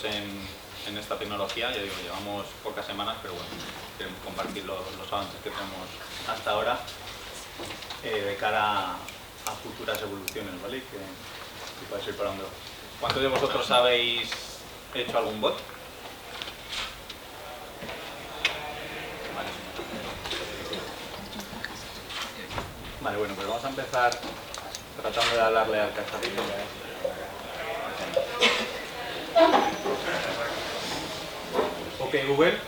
expertos en esta tecnología. Ya digo, llevamos pocas semanas, pero bueno, queremos compartir los avances que tenemos hasta ahora de cara a futuras evoluciones, ¿vale? Que puede ser para dónde va. ¿Cuántos de vosotros habéis hecho algún bot? Vale, bueno, pues vamos a empezar tratando de hablarle al cacharrito. Ok, Google.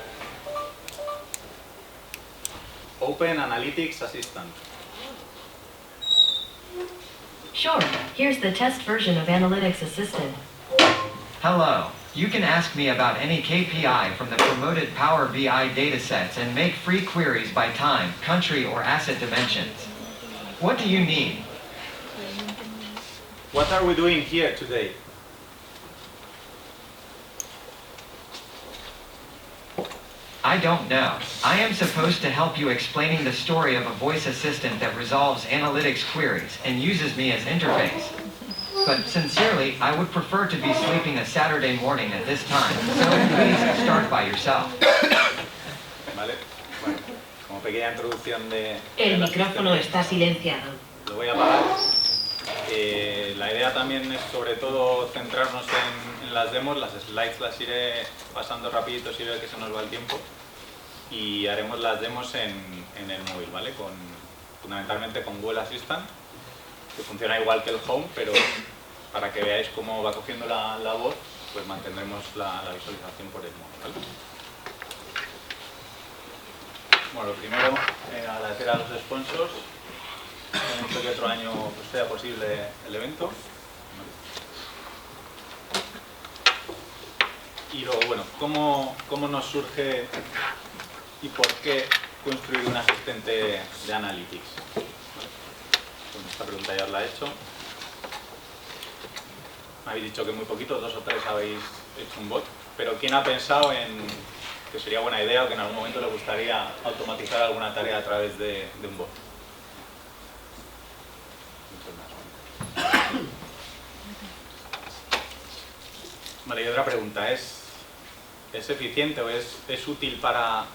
Open Analytics Assistant. Sure, here's the test version of Analytics Assistant. Hello. You can ask me about any KPI from the promoted Power BI datasets and make free queries by time, country, or asset dimensions. What do you need? What are we doing here today? I don't know. I am supposed to help you explaining the story of a voice assistant that resolves analytics queries and uses me as interface. But sincerely, I would prefer to be sleeping a Saturday morning at this time, so please start by yourself. Vale, bueno, como pequeña introducción de... El micrófono está silenciado. Lo voy a apagar. La idea también es sobre todo centrarnos en las demos. Las slides las iré pasando rapidito si veo que se nos va el tiempo. Y haremos las demos en el móvil, ¿vale? Fundamentalmente con Google Assistant, que funciona igual que el Home, pero para que veáis cómo va cogiendo la voz, pues mantendremos la visualización por el móvil, ¿vale? Bueno, lo primero, agradecer a los sponsors. Hemos hecho que otro año pues, sea posible el evento. Y luego, bueno, ¿cómo nos surge y por qué construir un asistente de Analytics? Bueno, esta pregunta ya os la he hecho. Me habéis dicho que muy poquito, 2 o 3 habéis hecho un bot, pero ¿quién ha pensado en que sería buena idea o que en algún momento le gustaría automatizar alguna tarea a través de un bot? Vale, y otra pregunta, ¿es eficiente o es útil para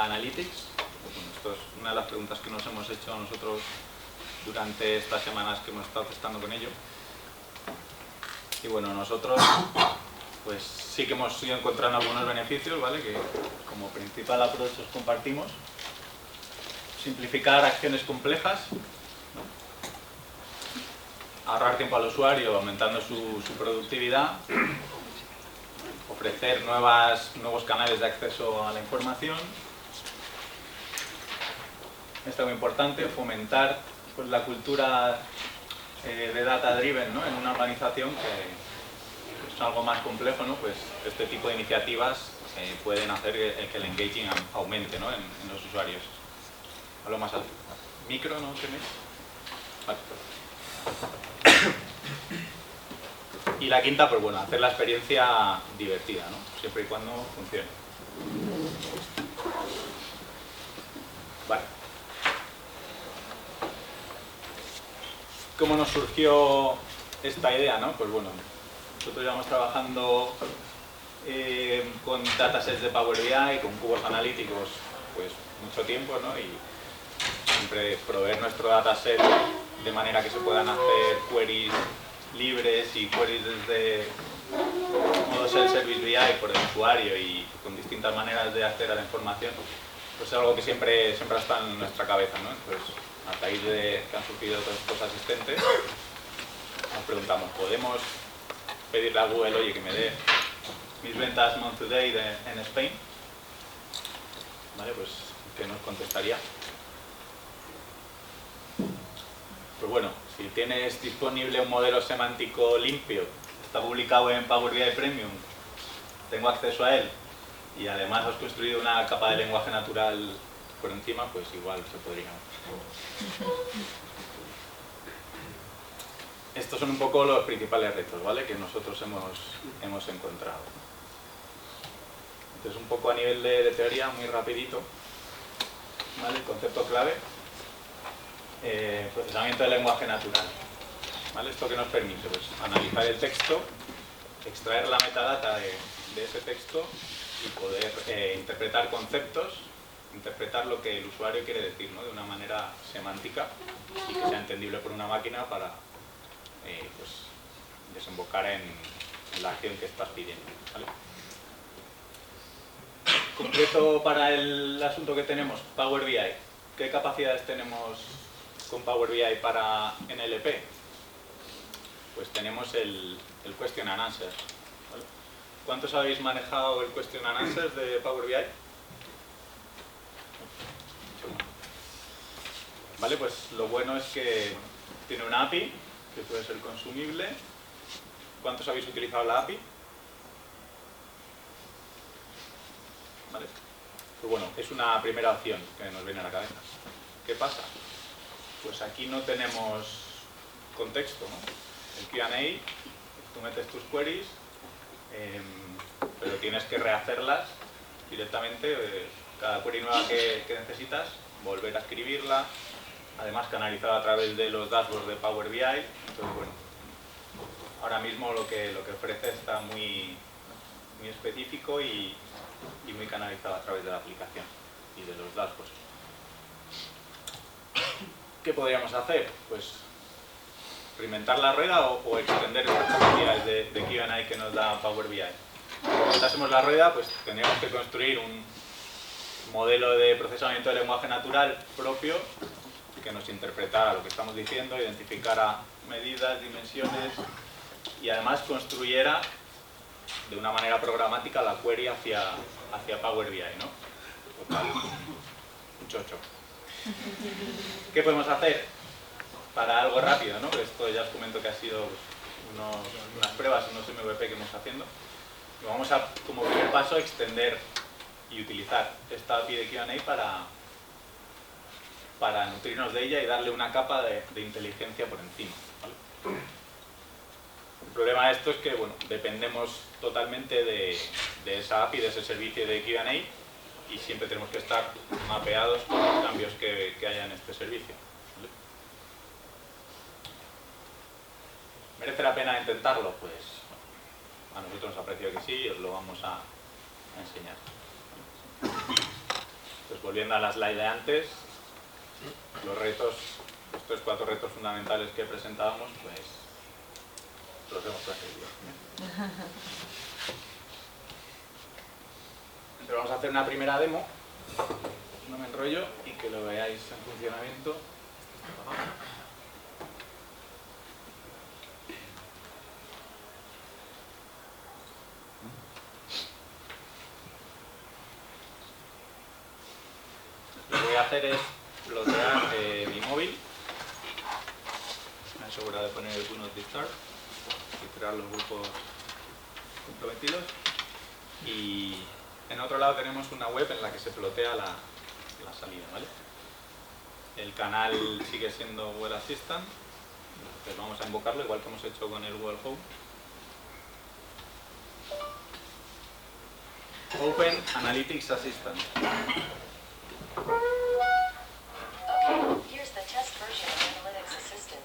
Analytics? Bueno, esto es una de las preguntas que nos hemos hecho nosotros durante estas semanas que hemos estado testando con ello. Y bueno, nosotros pues sí que hemos ido encontrando algunos beneficios, ¿vale? Que como principal approach os compartimos. Simplificar acciones complejas, ¿no? Ahorrar tiempo al usuario aumentando su productividad, ofrecer nuevos canales de acceso a la información. Esto es muy importante, fomentar pues, la cultura de data driven, ¿no? En una organización que es algo más complejo, ¿no? Pues este tipo de iniciativas pueden hacer que el engaging aumente, ¿no? en los usuarios. Hablo más alto. Micro, ¿no tenéis? Vale. Y la quinta, pues bueno, hacer la experiencia divertida, ¿no? Siempre y cuando funcione. Vale. ¿Cómo nos surgió esta idea, no? Pues bueno, nosotros llevamos trabajando con datasets de Power BI, con cubos analíticos, pues mucho tiempo, ¿no? Y siempre proveer nuestro dataset de manera que se puedan hacer queries libres y queries desde modo self-service BI por el usuario y con distintas maneras de acceder a la información, pues es algo que siempre está en nuestra cabeza, ¿no? Entonces, a raíz de que han surgido otros estos asistentes, nos preguntamos, ¿podemos pedirle a Google, oye, que me dé mis ventas month to date en Spain? ¿Vale? Pues, ¿qué nos contestaría? Pues bueno, si tienes disponible un modelo semántico limpio, está publicado en Power BI Premium, tengo acceso a él y además has construido una capa de lenguaje natural por encima, pues igual se podría. Estos son un poco los principales retos, ¿vale? Que nosotros hemos encontrado. Entonces, un poco a nivel de teoría, muy rapidito, ¿vale? El concepto clave. Procesamiento del lenguaje natural, ¿vale? Esto que nos permite pues, analizar el texto extraer la metadata de ese texto y poder interpretar conceptos, interpretar lo que el usuario quiere decir, ¿no? De una manera semántica y que sea entendible por una máquina para pues, desembocar en la acción que estás pidiendo, ¿vale? Concreto para el asunto que tenemos, Power BI. ¿Qué capacidades tenemos con Power BI para NLP? Pues tenemos el Question and Answer, ¿vale? ¿Cuántos habéis manejado el Question and Answer de Power BI? Vale, pues lo bueno es que tiene una API que puede ser consumible. ¿Cuántos habéis utilizado la API? ¿Vale? Pues bueno, es una primera opción que nos viene a la cabeza. ¿Qué pasa? Pues aquí no tenemos contexto, ¿no? El Q&A, tú metes tus queries, pero tienes que rehacerlas directamente, cada query nueva que necesitas, volver a escribirla, además canalizada a través de los dashboards de Power BI. Entonces, bueno, ahora mismo lo que ofrece está muy específico y muy canalizado a través de la aplicación y de los dashboards. ¿Qué podríamos hacer? Pues reinventar la rueda o extender estas capacidades de Q&A que nos da Power BI. Si inventásemos la rueda, pues tendríamos que construir un modelo de procesamiento de lenguaje natural propio que nos interpretara lo que estamos diciendo, identificara medidas, dimensiones y además construyera de una manera programática la query hacia Power BI, ¿no? Total, un chocho. ¿Qué podemos hacer? Para algo rápido, ¿no? Esto ya os comento que ha sido unas pruebas, unos MVP que hemos haciendo. Y vamos a, como primer paso, extender y utilizar esta API de Q&A para nutrirnos de ella y darle una capa de inteligencia por encima, ¿vale? El problema de esto es que, bueno, dependemos totalmente de esa API, de ese servicio de Q&A y siempre tenemos que estar mapeados con los cambios que haya en este servicio, ¿vale? ¿Merece la pena intentarlo? Pues a nosotros nos ha parecido que sí y os lo vamos a enseñar. Pues volviendo a la slide de antes, los retos, estos 4 retos fundamentales que presentábamos, pues los hemos conseguido. Pero vamos a hacer una primera demo, no me enrollo, y que lo veáis en funcionamiento. Lo que voy a hacer es plotear mi móvil. Me aseguro de poner el Do Not Disturb y crear los grupos comprometidos. Y en otro lado tenemos una web en la que se plotea la salida, ¿vale? El canal sigue siendo Google Assistant, entonces vamos a invocarlo igual que hemos hecho con el Google Home. Open Analytics Assistant. Here's the test version of Analytics Assistant.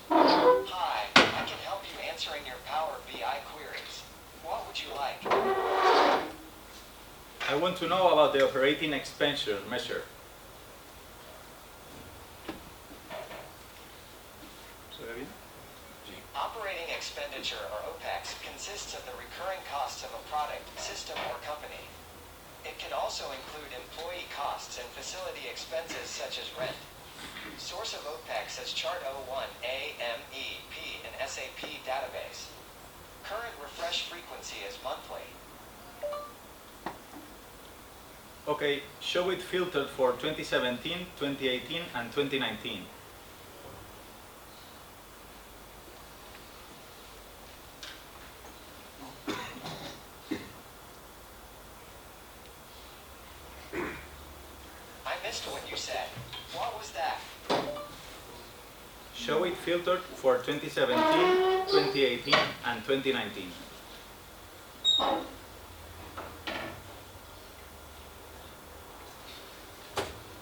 Hi, I can help you answering your Power BI queries. What would you like? I want to know about the operating expenditure measure. ¿Se ve bien? Operating expenditure, or OPEX, consists of the recurring costs of a product, system, or company. It can also include employee costs and facility expenses such as rent. Source of OPEX is Chart 01 AMEP in SAP database. Current refresh frequency is monthly. Okay, show it filtered for 2017, 2018, and 2019. I missed what you said. What was that? Show it filtered for 2017, 2018, and 2019.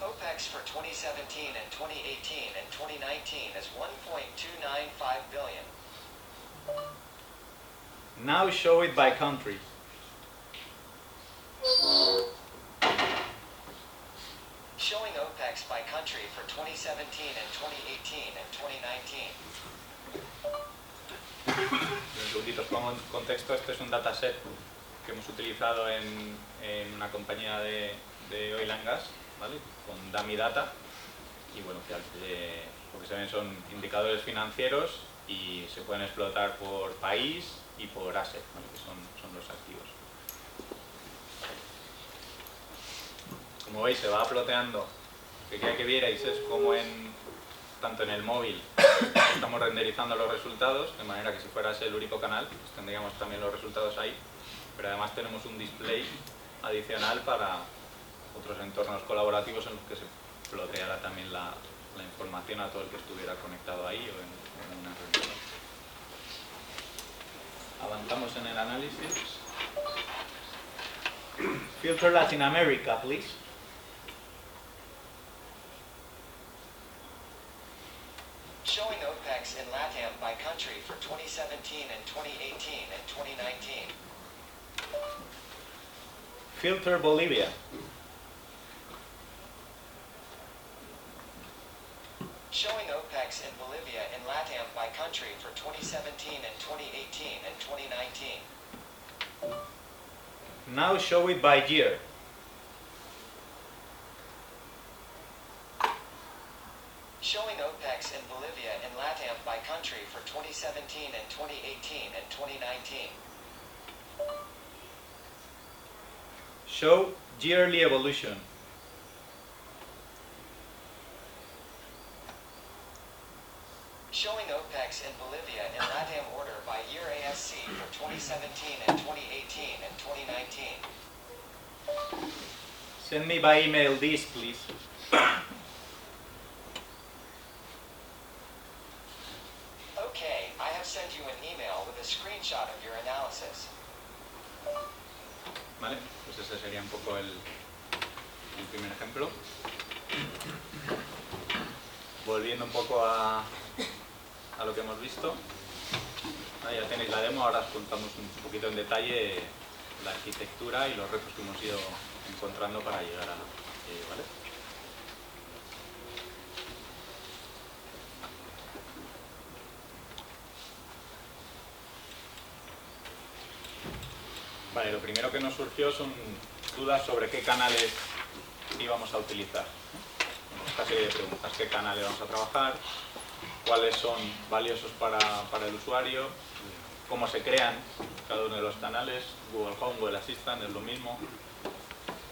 OPEX for 2017 and 2018 and 2019 is $1.295 billion. Now show it by country. Showing OPEX by country for 2017 and 2018 and 2019. Un segundito, os pongo en contexto. Este es un dataset que hemos utilizado en una compañía de oil and gas, ¿vale? Con dummy data, y bueno, que lo que se ven son indicadores financieros y se pueden explotar por país y por asset, ¿vale? Que son los activos. Como veis, se va ploteando, que quería que vierais es como tanto en el móvil estamos renderizando los resultados, de manera que si fuera ese el único canal, pues tendríamos también los resultados ahí, pero además tenemos un display adicional para otros entornos colaborativos en los que se ploteara también la información a todo el que estuviera conectado ahí o en una reunión. Avanzamos en el análisis. Filter Latin America, please. Showing OPEX in LATAM by country for 2017 and 2018 and 2019. Filter Bolivia. Showing OPEX in Bolivia in LATAM by country for 2017 and 2018 and 2019. Now show it by year. Showing OPEX in Bolivia in LATAM by country for 2017 and 2018 and 2019. Show yearly evolution. Showing OPEX in Bolivia in LATAM order by year ASC for 2017 and 2018 and 2019. Send me by email this, please. Okay, I have sent you an email with a screenshot of your analysis. Vale, pues ese sería un poco el primer ejemplo. Volviendo un poco a lo que hemos visto. Ya tenéis la demo, ahora os contamos un poquito en detalle la arquitectura y los retos que hemos ido encontrando para llegar a ello, ¿vale? Vale, lo primero que nos surgió son dudas sobre qué canales íbamos a utilizar. Esta serie de preguntas: ¿qué canales vamos a trabajar? ¿Cuáles son valiosos para el usuario? ¿Cómo se crean cada uno de los canales? Google Home, Google Assistant, es lo mismo.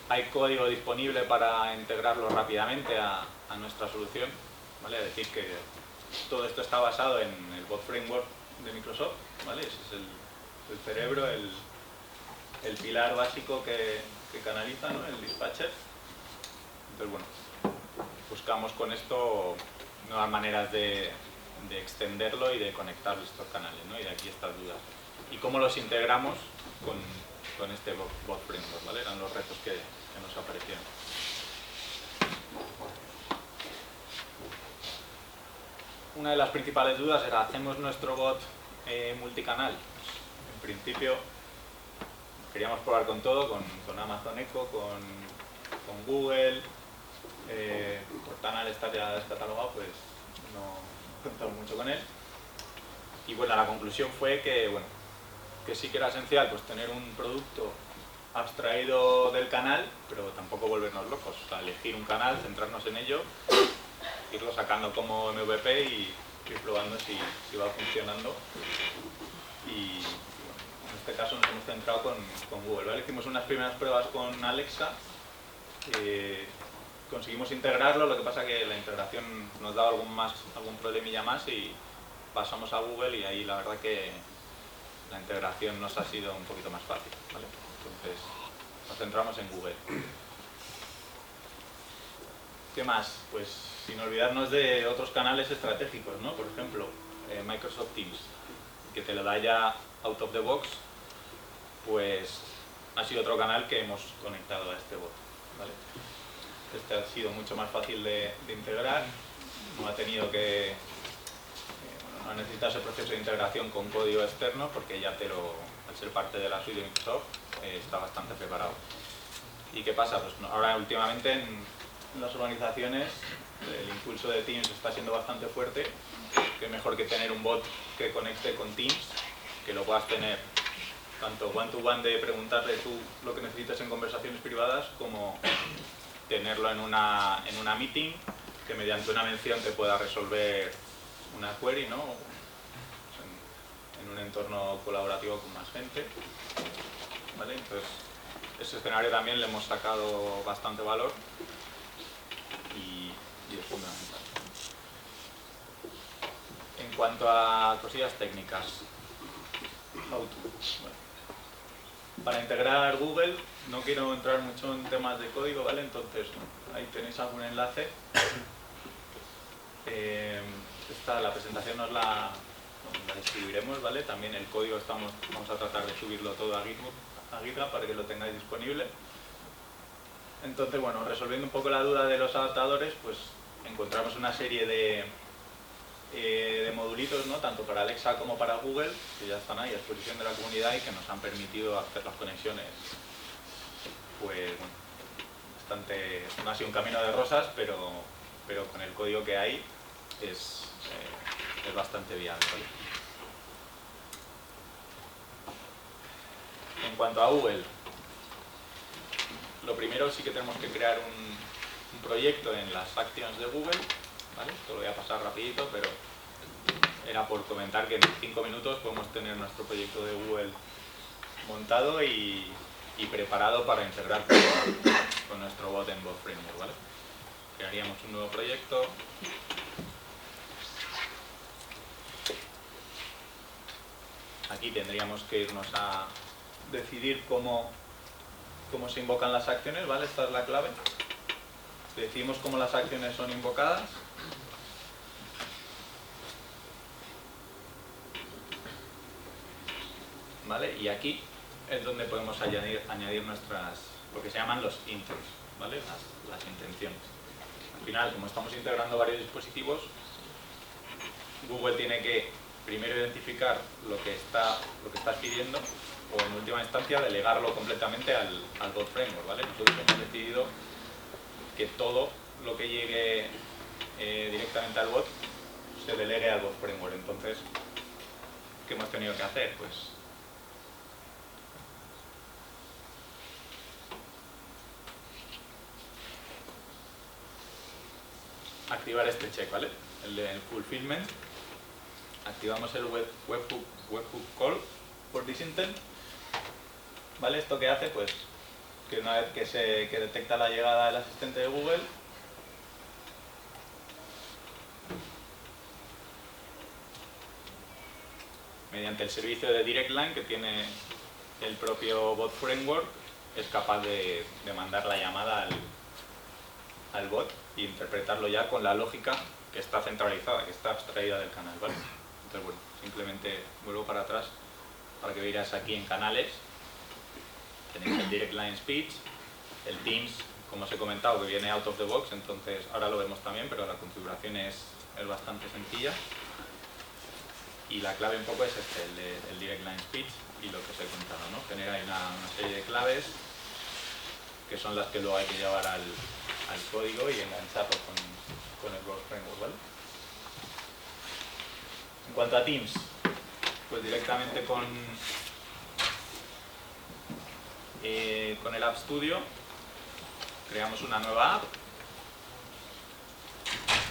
¿Hay código disponible para integrarlo rápidamente a nuestra solución? ¿Vale? Es decir, que todo esto está basado en el Bot Framework de Microsoft, ¿vale? Ese es el cerebro, el pilar básico que canaliza, ¿no? El dispatcher. Entonces, bueno, buscamos con esto nuevas maneras de extenderlo y de conectar estos canales, ¿no? Y de aquí estas dudas. ¿Y cómo los integramos con este Bot Framework? ¿Vale? Eran los retos que nos aparecieron. Una de las principales dudas era: ¿hacemos nuestro bot multicanal? Pues, en principio queríamos probar con todo, con Amazon Echo, con Google. Cortana está ya descatalogado, pues no contamos mucho con él. Y bueno, la conclusión fue que sí que era esencial pues tener un producto abstraído del canal, pero tampoco volvernos locos. O sea, elegir un canal, centrarnos en ello, irlo sacando como MVP y ir probando si va funcionando. Y en este caso nos hemos centrado con Google, ¿vale? Hicimos unas primeras pruebas con Alexa. Conseguimos integrarlo, lo que pasa que la integración nos daba algún problemilla más y pasamos a Google, y ahí la verdad que la integración nos ha sido un poquito más fácil, ¿vale? Entonces nos centramos en Google. ¿Qué más? Pues sin olvidarnos de otros canales estratégicos, ¿no? Por ejemplo, Microsoft Teams, que te lo da ya out of the box, pues ha sido otro canal que hemos conectado a este bot, ¿vale? Este ha sido mucho más fácil de integrar, no ha tenido que... no no necesitas el proceso de integración con código externo porque ya al ser parte de la suite de Microsoft, está bastante preparado. ¿Y qué pasa? Pues ahora últimamente en las organizaciones el impulso de Teams está siendo bastante fuerte, que es mejor que tener un bot que conecte con Teams, que lo puedas tener tanto one-to-one de preguntarle tú lo que necesitas en conversaciones privadas, como tenerlo en una meeting que mediante una mención te pueda resolver una query, ¿no? En un entorno colaborativo con más gente, ¿vale? Entonces, ese escenario también le hemos sacado bastante valor y es fundamental. En cuanto a cosillas técnicas, bueno, para integrar Google, no quiero entrar mucho en temas de código, ¿vale? Entonces, ahí tenéis algún enlace. La presentación nos la distribuiremos, ¿vale? También el código vamos a tratar de subirlo todo a GitHub para que lo tengáis disponible. Entonces, bueno, resolviendo un poco la duda de los adaptadores, pues encontramos una serie de modulitos, ¿no? Tanto para Alexa como para Google, que ya están ahí a disposición de la comunidad y que nos han permitido hacer las conexiones, pues bueno, bastante, no ha sido un camino de rosas, pero con el código que hay es bastante viable, ¿vale? En cuanto a Google, lo primero sí que tenemos que crear un proyecto en las Actions de Google, ¿vale? Esto lo voy a pasar rapidito, pero era por comentar que en 5 minutos podemos tener nuestro proyecto de Google montado y preparado para integrar con nuestro bot en Bot Framework, ¿vale? Crearíamos un nuevo proyecto. Aquí tendríamos que irnos a decidir cómo se invocan las acciones, ¿vale? Esta es la clave. Decidimos cómo las acciones son invocadas. ¿Vale? Y aquí es donde podemos añadir nuestras, lo que se llaman los intros, ¿vale? Las intenciones. Al final, como estamos integrando varios dispositivos, Google tiene que primero identificar lo que estás pidiendo, o en última instancia delegarlo completamente al bot framework, ¿vale? Nosotros hemos decidido que todo lo que llegue directamente al bot se delegue al bot framework. Entonces, ¿qué hemos tenido que hacer? Pues activar este check, ¿vale? El de fulfillment. Activamos el webhook call for this intent, ¿vale? Esto que hace, pues, que una vez que detecta la llegada del asistente de Google, mediante el servicio de Direct Line que tiene el propio bot framework, es capaz de mandar la llamada al bot e interpretarlo ya con la lógica que está centralizada, que está abstraída del canal, ¿vale? Entonces, bueno, simplemente vuelvo para atrás para que veáis aquí en canales. Tenéis el Direct Line Speech, el Teams, como os he comentado, que viene out of the box, entonces ahora lo vemos también, pero la configuración es bastante sencilla. Y la clave un poco es el Direct Line Speech y lo que os he contado, ¿no? Tener ahí una serie de claves que son las que luego hay que llevar al código y engancharlo con el Bot Framework, ¿vale? En cuanto a Teams, pues directamente con el App Studio creamos una nueva app,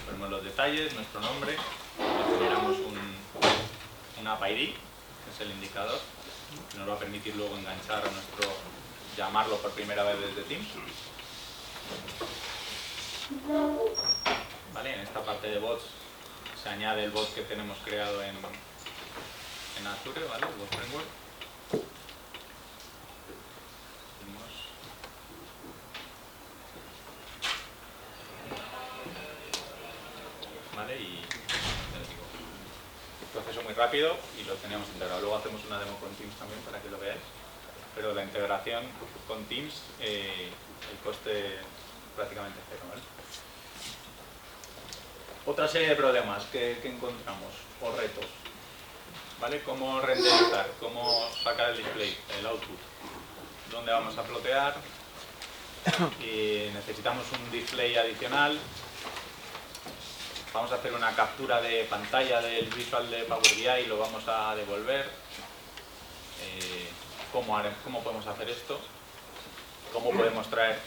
ponemos los detalles, nuestro nombre, generamos un App ID, que es el indicador, que nos va a permitir luego enganchar a llamarlo por primera vez desde Teams. ¿Vale? En esta parte de bots se añade el bot que tenemos creado en Azure, ¿vale? El bot framework. ¿Vale? Y ya os digo, proceso muy rápido y lo tenemos integrado. Luego hacemos una demo con Teams también para que lo veáis. Pero la integración con Teams, el coste prácticamente cero, ¿vale? Otra serie de problemas que encontramos, o retos, ¿vale? Cómo renderizar, cómo sacar el display, el output, dónde vamos a plotear, y necesitamos un display adicional, vamos a hacer una captura de pantalla del visual de Power BI y lo vamos a devolver. ¿Cómo podemos hacer esto? ¿Cómo podemos traer?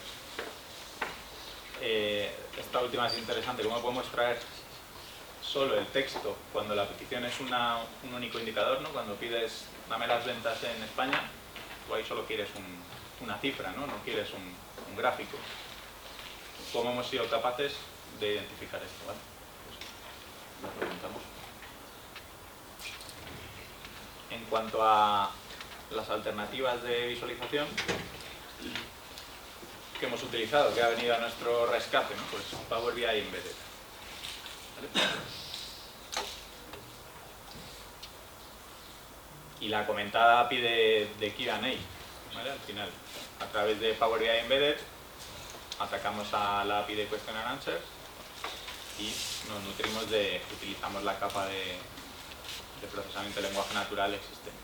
Esta última es interesante, ¿cómo podemos traer solo el texto cuando la petición es un único indicador, ¿no? Cuando pides dame las ventas en España, tú ahí solo quieres una cifra, ¿no? No quieres un gráfico. ¿Cómo hemos sido capaces de identificar esto? ¿Vale? Pues, lo preguntamos. En cuanto a las alternativas de visualización que hemos utilizado, que ha venido a nuestro rescate, ¿no? Pues Power BI Embedded. ¿Vale? Y la comentada API de Q&A, ¿vale? Al final, a través de Power BI Embedded, atacamos a la API de Question and Answer y nos nutrimos utilizamos la capa de procesamiento de lenguaje natural existente.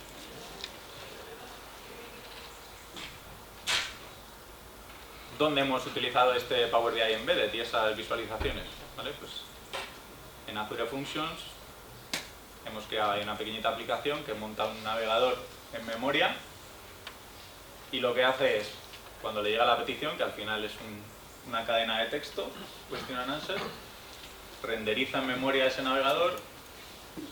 ¿Dónde hemos utilizado este Power BI Embedded y esas visualizaciones? ¿Vale? Pues en Azure Functions hemos creado ahí una pequeñita aplicación que monta un navegador en memoria y lo que hace es, cuando le llega la petición, que al final es una cadena de texto, question and answer, renderiza en memoria ese navegador,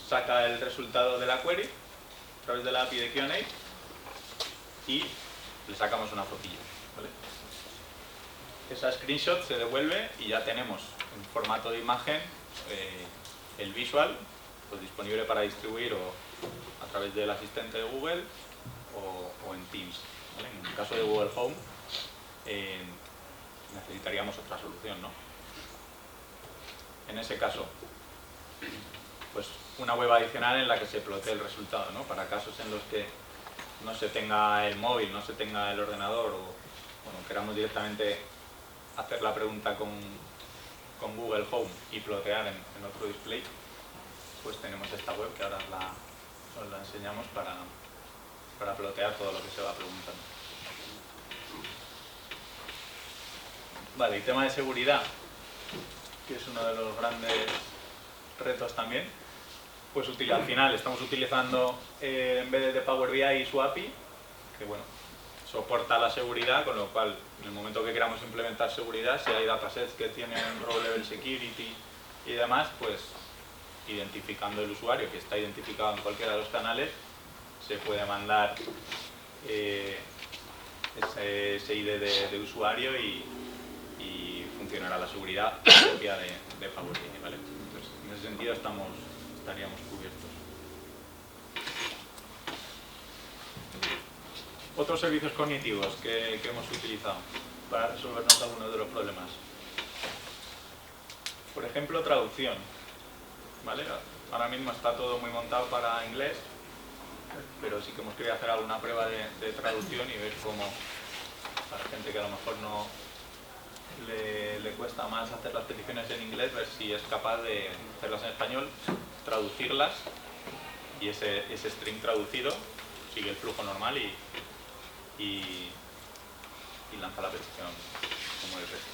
saca el resultado de la query a través de la API de Q&A y le sacamos una fotillo, ¿vale? Esa screenshot se devuelve y ya tenemos en formato de imagen el visual pues, disponible para distribuir o a través del asistente de Google o en Teams, ¿vale? En el caso de Google Home necesitaríamos otra solución, ¿no? En ese caso, pues una web adicional en la que se plotee el resultado, ¿no? Para casos en los que no se tenga el móvil, no se tenga el ordenador o bueno, queramos directamente hacer la pregunta con Google Home y plotear en otro display, pues tenemos esta web que ahora os la enseñamos para plotear todo lo que se va preguntando. Vale, y tema de seguridad, que es uno de los grandes retos también, pues al final estamos utilizando en vez de Power BI y su API, que bueno, soporta la seguridad, con lo cual en el momento que queramos implementar seguridad, si hay datasets que tienen row level security y demás, pues identificando el usuario que está identificado en cualquiera de los canales, se puede mandar ese ID de usuario y funcionará la seguridad propia de Power BI, ¿vale? Entonces, en ese sentido estaríamos cubiertos. Otros servicios cognitivos que hemos utilizado para resolvernos algunos de los problemas. Por ejemplo, traducción, ¿vale? Ahora mismo está todo muy montado para inglés, pero sí que hemos querido hacer alguna prueba de traducción y ver cómo a la gente que a lo mejor no le cuesta más hacer las peticiones en inglés, ver si es capaz de hacerlas en español, traducirlas y ese string traducido sigue el flujo normal y lanza la petición como el resto.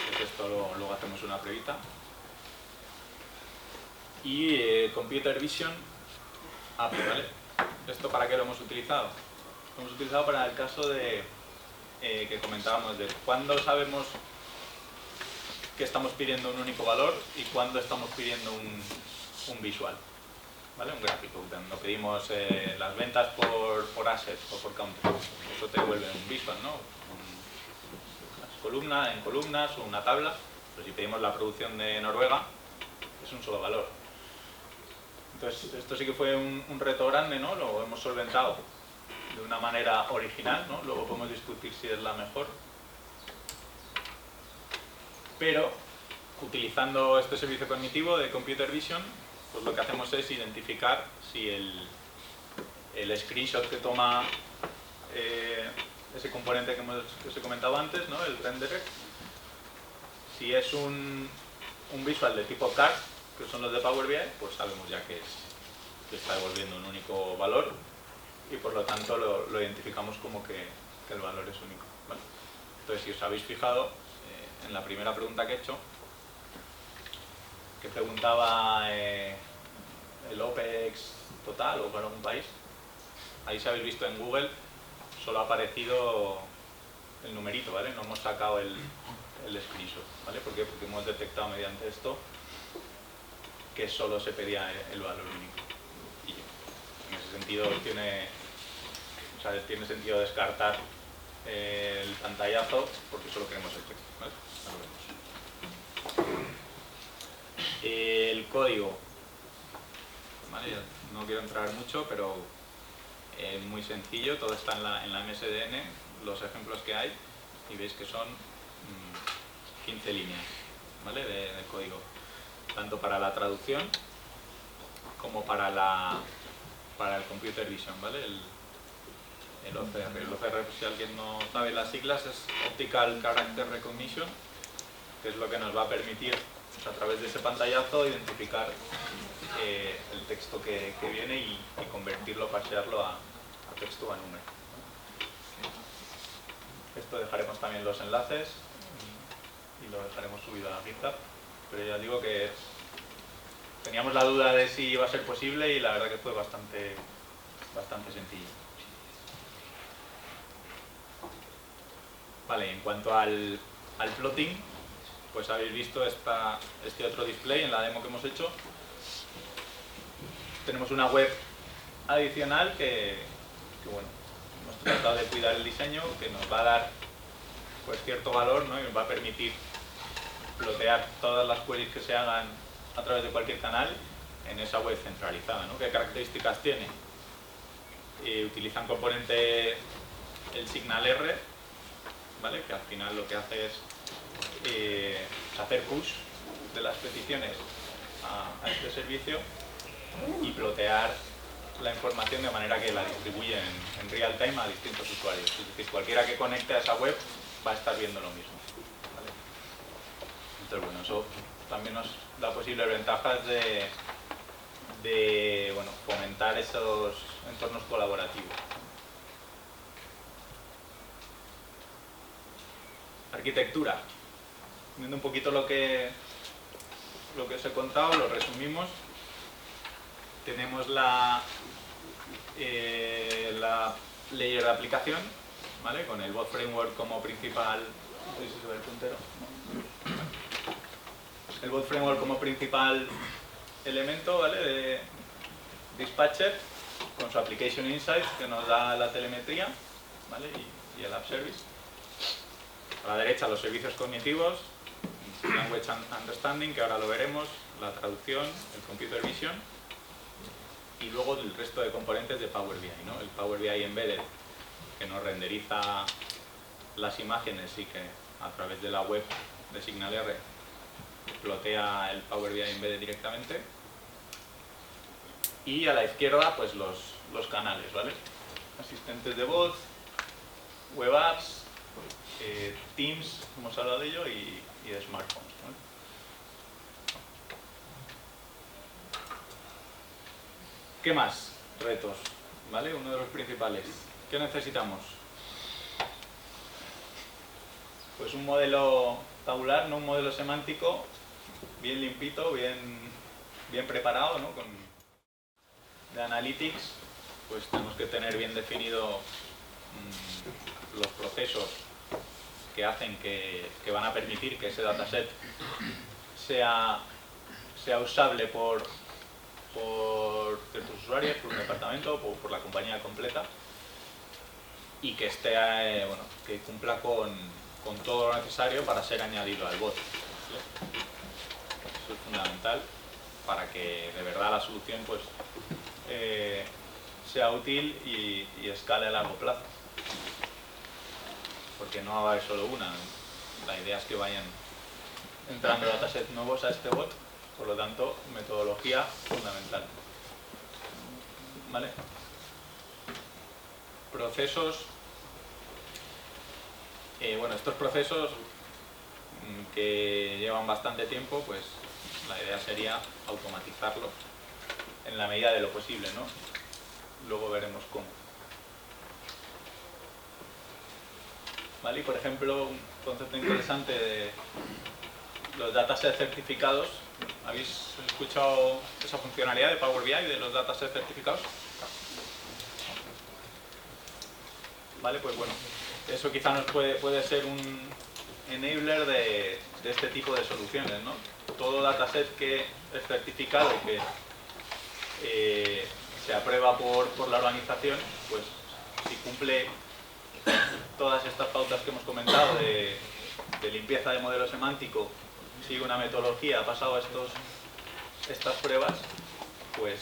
Pues esto luego hacemos una pruebita. Y Computer Vision API, ¿vale? ¿Esto para qué lo hemos utilizado? Lo hemos utilizado para el caso de que comentábamos de cuándo sabemos que estamos pidiendo un único valor y cuándo estamos pidiendo un visual, ¿vale? Un gráfico. Cuando pedimos las ventas por asset o por country, eso te devuelve un visual, ¿no? En columnas o una tabla, pero si pedimos la producción de Noruega, es un solo valor. Entonces, esto sí que fue un reto grande, ¿no? Lo hemos solventado de una manera original, ¿no? Luego podemos discutir si es la mejor. Pero, utilizando este servicio cognitivo de Computer Vision, pues lo que hacemos es identificar si el screenshot que toma ese componente que os he comentado antes, ¿no? El renderer, Si es un visual de tipo card, que son los de Power BI, pues sabemos ya que está devolviendo un único valor y por lo tanto lo identificamos como que el valor es único, ¿vale? Entonces, si os habéis fijado en la primera pregunta que he hecho, que preguntaba el OPEX total o para un país, ahí si habéis visto en Google solo ha aparecido el numerito, ¿vale? No hemos sacado el screenshot, ¿vale? ¿Por qué? Porque hemos detectado mediante esto que solo se pedía el valor único. Y en ese sentido tiene sentido descartar el pantallazo porque solo queremos el texto, ¿vale? Ya lo vemos. El código, ¿vale? No quiero entrar mucho, pero es muy sencillo, todo está en la MSDN, los ejemplos que hay, y veis que son 15 líneas, ¿vale? de código, tanto para la traducción como para el Computer Vision, ¿vale? El OCR. El OCR, si alguien no sabe las siglas, es Optical Character Recognition, que es lo que nos va a permitir, a través de ese pantallazo, identificar el texto que viene y convertirlo, pasearlo a texto o a número. Esto dejaremos también los enlaces y lo dejaremos subido a la GitHub, pero ya digo que teníamos la duda de si iba a ser posible y la verdad que fue bastante sencillo. Vale, en cuanto al plotting, pues habéis visto este otro display en la demo que hemos hecho. Tenemos una web adicional que bueno, hemos tratado de cuidar el diseño, que nos va a dar pues cierto valor, ¿no? Y nos va a permitir plotear todas las queries que se hagan a través de cualquier canal en esa web centralizada, ¿no? ¿Qué características tiene? Utiliza un componente, el Signal R, ¿vale? Que al final lo que hace es hacer push de las peticiones a este servicio y plotear la información de manera que la distribuye en real time a distintos usuarios. Es decir, cualquiera que conecte a esa web va a estar viendo lo mismo, ¿vale? Entonces, bueno, eso también nos da posibles ventajas de bueno, fomentar esos entornos colaborativos. Arquitectura. Viendo un poquito lo que os he contado, lo resumimos. Tenemos la layer de aplicación, ¿vale? Con el Bot Framework como principal. No sé si se ve el puntero. El Bot Framework como principal elemento, ¿vale? De Dispatcher, con su Application Insights que nos da la telemetría, ¿vale? Y el App Service. A la derecha los servicios cognitivos, Language Understanding, que ahora lo veremos, la traducción, el Computer Vision y luego el resto de componentes de Power BI, ¿no? El Power BI Embedded, que nos renderiza las imágenes y que a través de la web de Signal R plotea el Power BI Embedded directamente. Y a la izquierda, pues los canales, ¿vale? Asistentes de voz, web apps, Teams, hemos hablado de ello, y de smartphones, ¿vale? ¿Qué más? Retos, ¿vale? Uno de los principales. ¿Qué necesitamos? Pues un modelo tabular, no un modelo semántico, bien limpito, bien preparado, ¿no? De Analytics, pues tenemos que tener bien definido los procesos que hacen que van a permitir que ese dataset sea usable por ciertos usuarios, por un departamento, por la compañía completa, y que esté, bueno, que cumpla con todo lo necesario para ser añadido al bot, ¿vale? Eso es fundamental para que de verdad la solución pues sea útil y escale a largo plazo, porque no va a haber solo una. La idea es que vayan entrando datasets nuevos a este bot, por lo tanto, metodología fundamental, ¿vale? Procesos. Bueno, estos procesos que llevan bastante tiempo, pues la idea sería automatizarlo en la medida de lo posible, ¿no? Luego veremos cómo. ¿Vale? Y por ejemplo, un concepto interesante de los datasets certificados. ¿Habéis escuchado esa funcionalidad de Power BI de los datasets certificados? Vale, pues bueno, eso quizá nos puede ser un enabler de este tipo de soluciones, ¿no? Todo dataset que es certificado y que se aprueba por la organización, pues si cumple todas estas pautas que hemos comentado de limpieza de modelo semántico, sigue una metodología, ha pasado estas pruebas, pues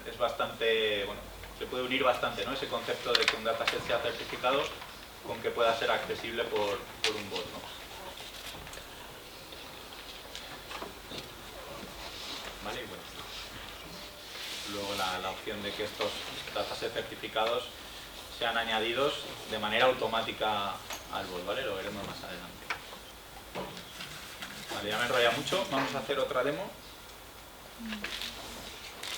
es bastante, bueno, se puede unir bastante, ¿no? Ese concepto de que un dataset sea certificado con que pueda ser accesible por un bot, ¿no? ¿Vale? Y bueno, luego la opción de que estos datasets certificados sean añadidos de manera automática al bot, ¿vale? Lo veremos más adelante. Vale, ya me enrolla mucho, vamos a hacer otra demo.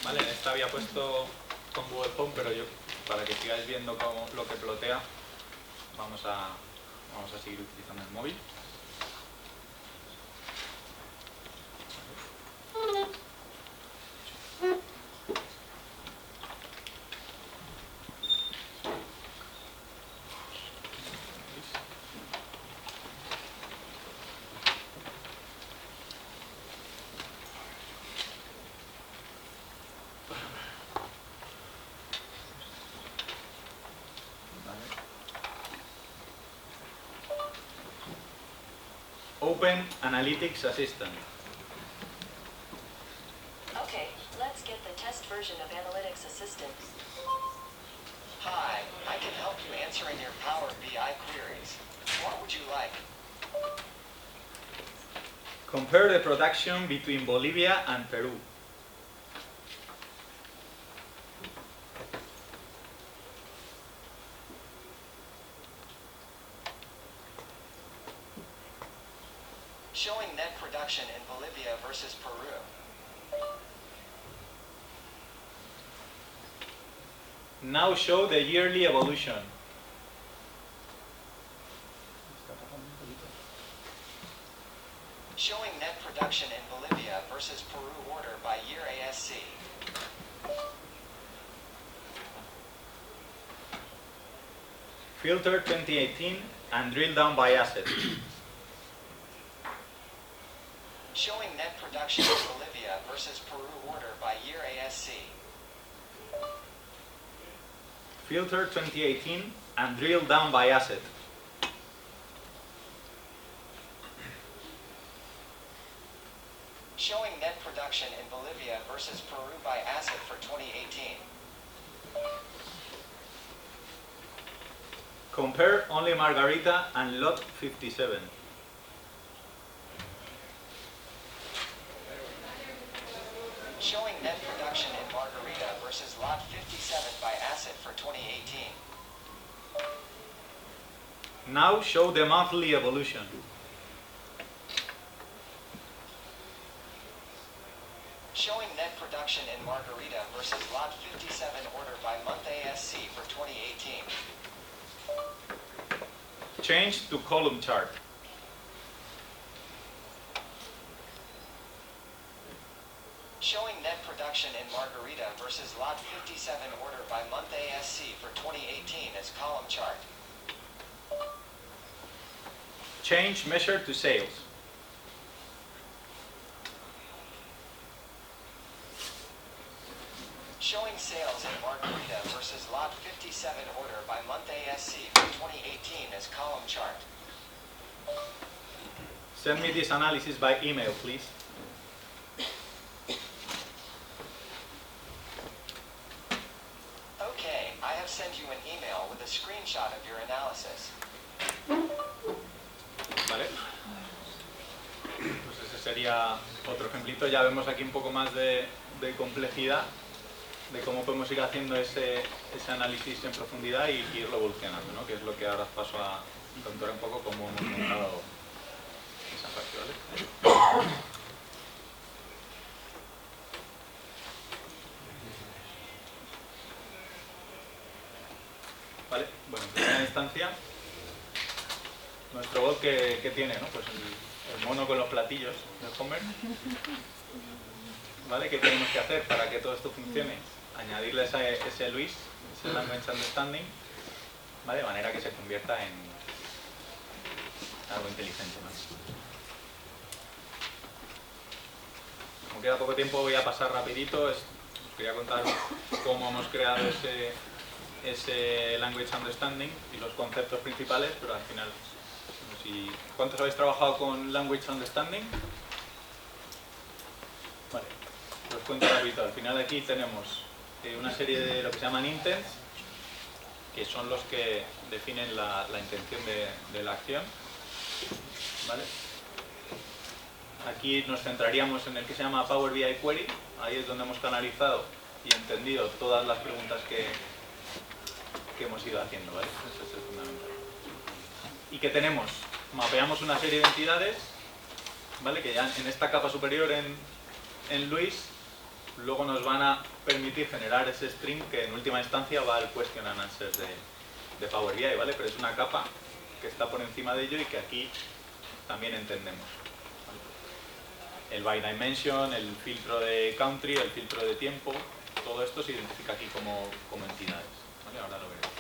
Vale, en esta había puesto con Google Home, pero yo, para que sigáis viendo lo que plotea, vamos a seguir utilizando el móvil. Open Analytics Assistant. Okay, let's get the test version of Analytics Assistant. Hi, I can help you answering your Power BI queries. What would you like? Compare the production between Bolivia and Peru. Showing net production in Bolivia versus Peru. Now show the yearly evolution. Showing net production in Bolivia versus Peru order by year ASC. Filter 2018 and drill down by asset. Showing net production in Bolivia versus Peru order by year ASC. Filter 2018 and drill down by asset. Showing net production in Bolivia versus Peru by asset for 2018. Compare only Margarita and lot 57. Showing net production in Margarita versus lot 57 by asset for 2018. Now show the monthly evolution. Showing net production in Margarita versus lot 57 order by month ASC for 2018. Change to column chart. Showing net production in Margarita versus lot 57 order by month ASC for 2018 as column chart. Change measure to sales. Showing sales in Margarita versus lot 57 order by month ASC for 2018 as column chart. Send me this analysis by email, please. Okay, I have sent you an email with a screenshot of your analysis. ¿Vale? Pues ese sería otro ejemplito. Ya vemos aquí un poco más de complejidad, de cómo podemos ir haciendo ese análisis en profundidad y irlo evolucionando, ¿no? Que es lo que ahora os paso a contar un poco cómo hemos montado esa. fácil, ¿vale? Vale, bueno, en primera instancia, nuestro bot que tiene, ¿no? Pues el mono con los platillos de Homer. ¿Vale? ¿Qué tenemos que hacer para que todo esto funcione? Añadirle ese Luis, ese Language Understanding, ¿vale? De manera que se convierta en algo inteligente, ¿no? Como queda poco tiempo, voy a pasar rapidito. Os quería contar cómo hemos creado ese Language Understanding y los conceptos principales, pero al final, ¿cuántos habéis trabajado con Language Understanding? Vale, os cuento rapidito. Al final aquí tenemos una serie de lo que se llaman intents, que son los que definen la intención de la acción, ¿vale? Aquí nos centraríamos en el que se llama Power BI Query. Ahí es donde hemos canalizado y entendido todas las preguntas que hemos ido haciendo, ¿vale? Ese es el fundamental. ¿Y qué tenemos? Mapeamos una serie de entidades, ¿vale? Que ya en esta capa superior en Luis, luego nos van a permitir generar ese string que en última instancia va al question and answers de Power BI, ¿vale? Pero es una capa que está por encima de ello y que aquí también entendemos, ¿vale? El by dimension, el filtro de country, el filtro de tiempo, todo esto se identifica aquí como entidades, ¿vale? Ahora lo veremos.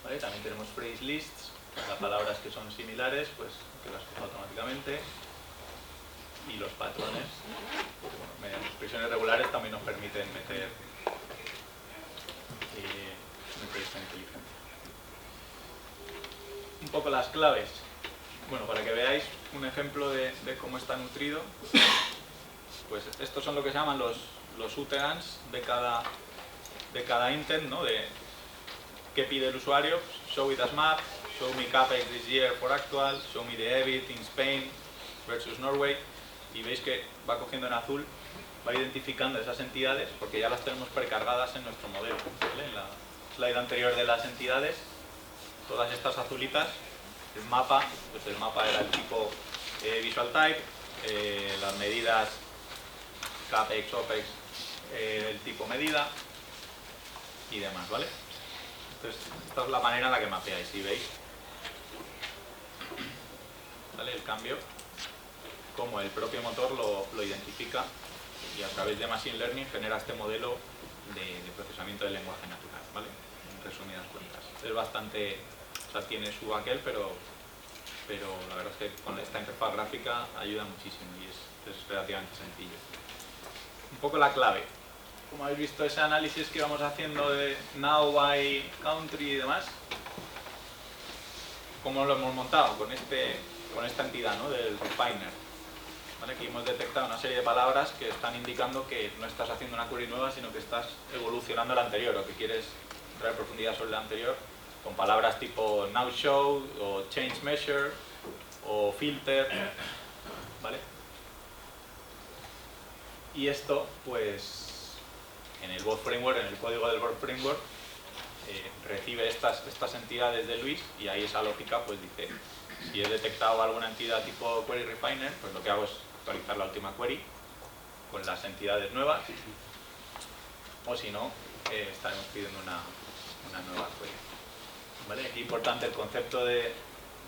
¿Vale? También tenemos phrase lists, las palabras que son similares, pues que las coge automáticamente. Y los patrones, que, bueno, mediante expresiones regulares también nos permiten meter esta inteligencia. Un poco las claves. Bueno, para que veáis un ejemplo de cómo está nutrido, pues estos son lo que se llaman los uterans de cada intent, ¿no? De qué pide el usuario. Show it as map, show me CAPEX this year for actual, show me the EBIT in Spain versus Norway. Y veis que va cogiendo en azul, va identificando esas entidades porque ya las tenemos precargadas en nuestro modelo, ¿vale? En la slide anterior de las entidades, todas estas azulitas, el mapa, pues el mapa era el tipo Visual Type, las medidas CAPEX, OPEX, el tipo medida y demás, ¿vale? Entonces, esta es la manera en la que mapeáis, si veis, ¿vale? El cambio, como el propio motor lo identifica y a través de Machine Learning genera este modelo de procesamiento del lenguaje natural, ¿vale? En resumidas cuentas. Es bastante, o sea, tiene su aquel, pero la verdad es que con esta interfaz gráfica ayuda muchísimo y es relativamente sencillo. Un poco la clave. Como habéis visto, ese análisis que íbamos haciendo de now, by, country y demás, ¿cómo lo hemos montado? Con esta entidad, ¿no? Del refiner. ¿Vale? Aquí hemos detectado una serie de palabras que están indicando que no estás haciendo una query nueva, sino que estás evolucionando la anterior o que quieres traer profundidad sobre la anterior con palabras tipo now show o change measure o filter, ¿vale? Y esto, pues, en el bot framework, en el código del bot framework, recibe estas entidades de Luis y ahí esa lógica pues dice, si he detectado alguna entidad tipo query refiner, pues lo que hago es actualizar la última query con las entidades nuevas, o si no, estaremos pidiendo una nueva query. ¿Vale? Aquí importante el concepto de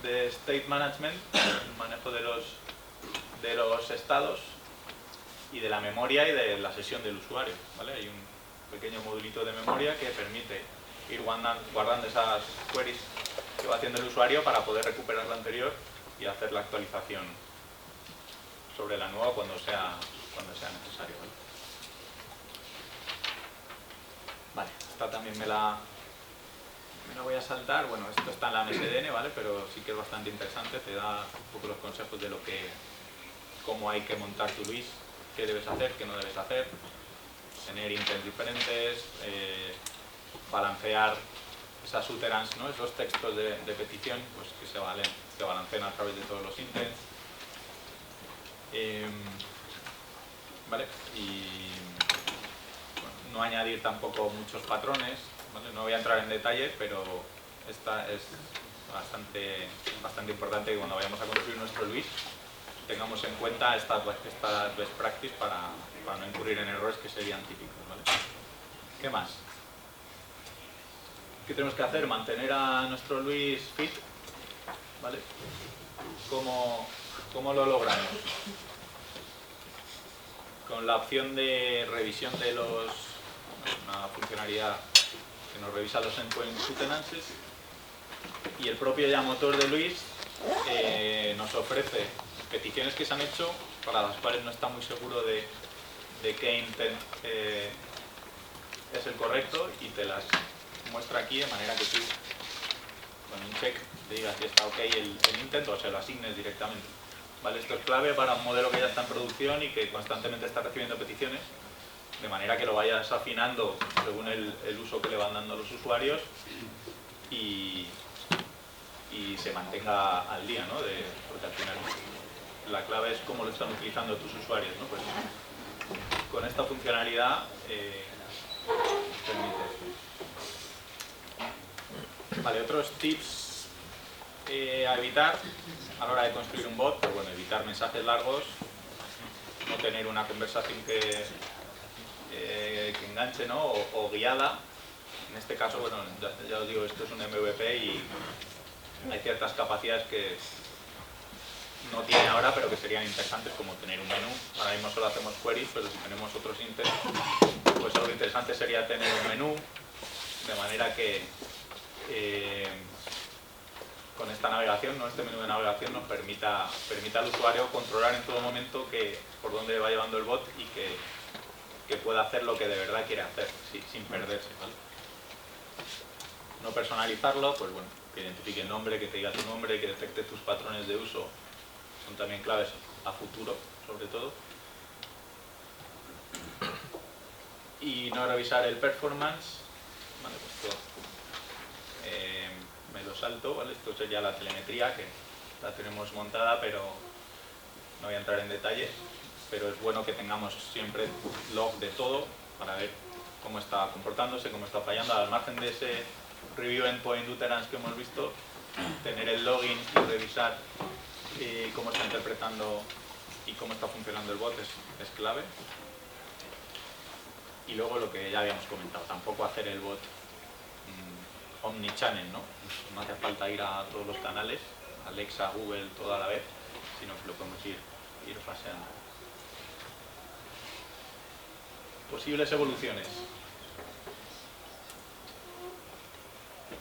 state management, el manejo de los estados y de la memoria y de la sesión del usuario, ¿vale? Hay un pequeño modulito de memoria que permite ir guardando esas queries que va haciendo el usuario para poder recuperar la anterior y hacer la actualización sobre la nueva cuando sea necesario, ¿vale? Vale, esta también me la voy a saltar. Bueno, esto está en la MSDN, ¿vale? Pero sí que es bastante interesante, te da un poco los consejos de cómo hay que montar tu Luis, qué debes hacer, qué no debes hacer, tener intents diferentes, balancear esas uterans, ¿no? Esos textos de petición, pues que se balanceen a través de todos los intents, ¿vale? Y bueno, no añadir tampoco muchos patrones, ¿vale? No voy a entrar en detalle, pero esta es bastante importante que cuando vayamos a construir nuestro Luis, tengamos en cuenta estas best practice para no incurrir en errores que serían típicos, ¿vale? ¿Qué más? ¿Qué tenemos que hacer? Mantener a nuestro Luis fit, ¿vale? ¿Cómo lo logramos? Con la opción de revisión de una funcionalidad que nos revisa los endpoint maintenances, y el propio ya motor de Luis nos ofrece peticiones que se han hecho para las cuales no está muy seguro de qué intent es el correcto, y te las muestra aquí de manera que tú con un check te digas si está ok el intent o se lo asignes directamente. ¿Vale? Esto es clave para un modelo que ya está en producción y que constantemente está recibiendo peticiones, de manera que lo vayas afinando según el uso que le van dando a los usuarios y se mantenga al día, ¿no? Porque al final la clave es cómo lo están utilizando tus usuarios, ¿no? Pues con esta funcionalidad permite esto. Vale, otros tips a evitar a la hora de construir un bot, pues bueno, evitar mensajes largos, no tener una conversación que enganche, ¿no? O guiada. En este caso, bueno, ya os digo, esto es un MVP y hay ciertas capacidades que no tiene ahora, pero que serían interesantes, como tener un menú. Ahora mismo solo hacemos queries, pero si tenemos otros intents, pues algo interesante sería tener un menú, de manera que con esta navegación, ¿no? Este menú de navegación nos permita al usuario controlar en todo momento por dónde va llevando el bot y que pueda hacer lo que de verdad quiere hacer, sin perderse, ¿vale? No personalizarlo, pues bueno, que identifique el nombre, que te diga tu nombre, que detecte tus patrones de uso, son también claves a futuro, sobre todo. Y no revisar el performance, vale, pues esto me lo salto, ¿vale? Esto sería la telemetría, que la tenemos montada, pero no voy a entrar en detalle, pero es bueno que tengamos siempre log de todo para ver cómo está comportándose, cómo está fallando, al margen de ese review endpoint uterance que hemos visto, tener el login y revisar cómo está interpretando y cómo está funcionando el bot es clave. Y luego lo que ya habíamos comentado, tampoco hacer el bot omnichannel, ¿no? No hace falta ir a todos los canales, Alexa, Google, todo a la vez, sino que lo podemos ir paseando. Posibles evoluciones.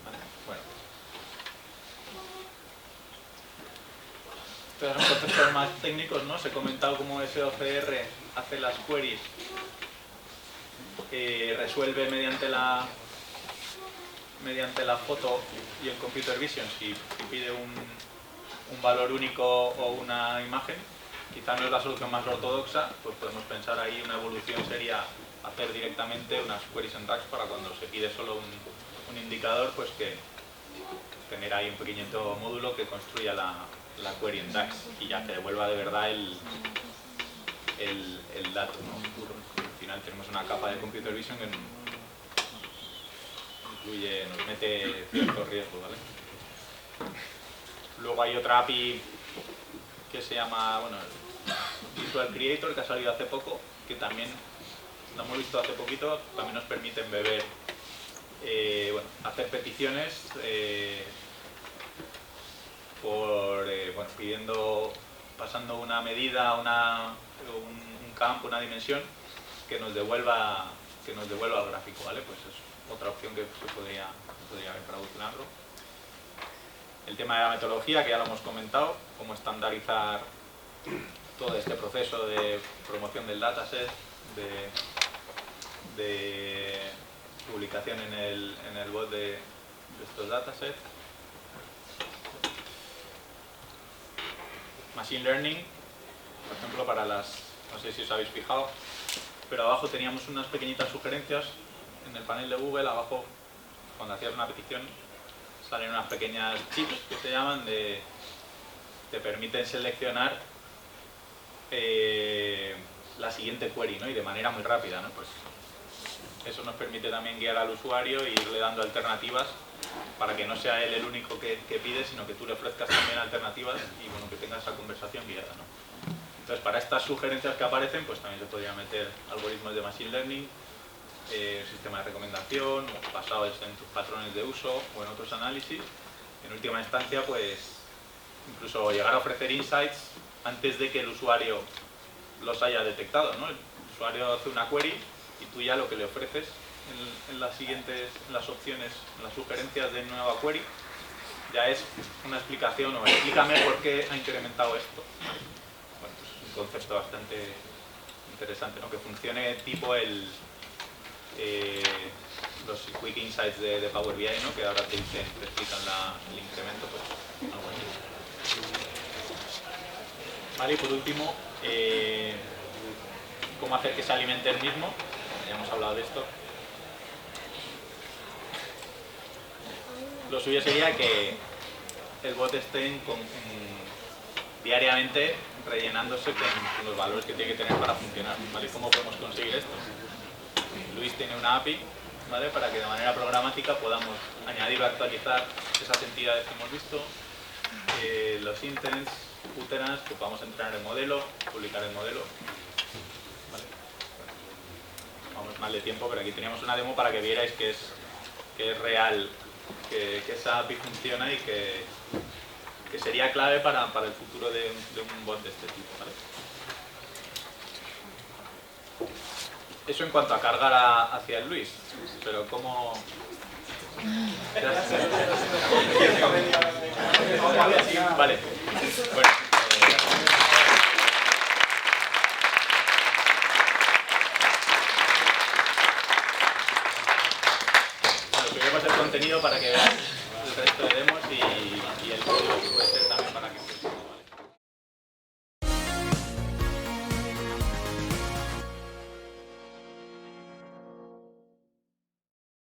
Vale, bueno. Estos son conceptos más técnicos, ¿no? Os he comentado cómo SOCR hace las queries, resuelve mediante la foto y el computer vision si pide un valor único o una imagen. Quizá no es la solución más ortodoxa, pues podemos pensar ahí una evolución sería hacer directamente unas queries en DAX para cuando se pide solo un indicador, pues que tener ahí un pequeñito módulo que construya la query en DAX y ya te devuelva de verdad el dato, ¿no? Puro. Al final tenemos una capa de computer vision que nos mete ciertos riesgos, ¿vale? Luego hay otra API que se llama, bueno, Visual Creator, que ha salido hace poco, que también lo hemos visto hace poquito, también nos permite embeber, bueno, hacer peticiones pasando una medida, un campo, una dimensión que nos devuelva el gráfico, ¿vale? Pues es otra opción que se podría ver para evolucionarlo. El tema de la metodología, que ya lo hemos comentado, cómo estandarizar todo este proceso de promoción del dataset, de publicación en el bot de estos datasets. Machine Learning, por ejemplo, para no sé si os habéis fijado, pero abajo teníamos unas pequeñitas sugerencias en el panel de Google. Abajo, cuando hacías una petición, salen unas pequeñas chips que se llaman, te permiten seleccionar la siguiente query, ¿no? Y de manera muy rápida, ¿no? Pues eso nos permite también guiar al usuario e irle dando alternativas para que no sea él el único que pide, sino que tú le ofrezcas también alternativas y bueno, que tengas esa conversación guiada, ¿no? Entonces, para estas sugerencias que aparecen, pues también se podría meter algoritmos de Machine Learning, sistema de recomendación, basados en tus patrones de uso o en otros análisis. En última instancia, pues incluso llegar a ofrecer insights antes de que el usuario los haya detectado, ¿no? El usuario hace una query y tú ya lo que le ofreces en las siguientes, en las opciones, en las sugerencias de nueva query, ya es una explicación o explícame por qué ha incrementado esto. Bueno, pues es un concepto bastante interesante, ¿no? Que funcione tipo los Quick Insights de Power BI, ¿no? Que ahora te explican el incremento, pues algo así. Vale, y por último, cómo hacer que se alimente el mismo. Ya hemos hablado de esto. Lo suyo sería que el bot esté diariamente rellenándose con los valores que tiene que tener para funcionar. ¿Vale? ¿Cómo podemos conseguir esto? Luis tiene una API, ¿vale? Para que de manera programática podamos añadir o actualizar esas entidades que hemos visto, los intents, uteras, que podamos entrenar el modelo, publicar el modelo. ¿Vale? Vamos mal de tiempo, pero aquí teníamos una demo para que vierais que es real, que esa API funciona y que sería clave para el futuro de un bot de este tipo. ¿Vale? Eso en cuanto a cargar hacia el Luis, pero ¿cómo...? Vale. Bueno, subiremos el contenido para que veáis el resto de demos y el código que puede ser.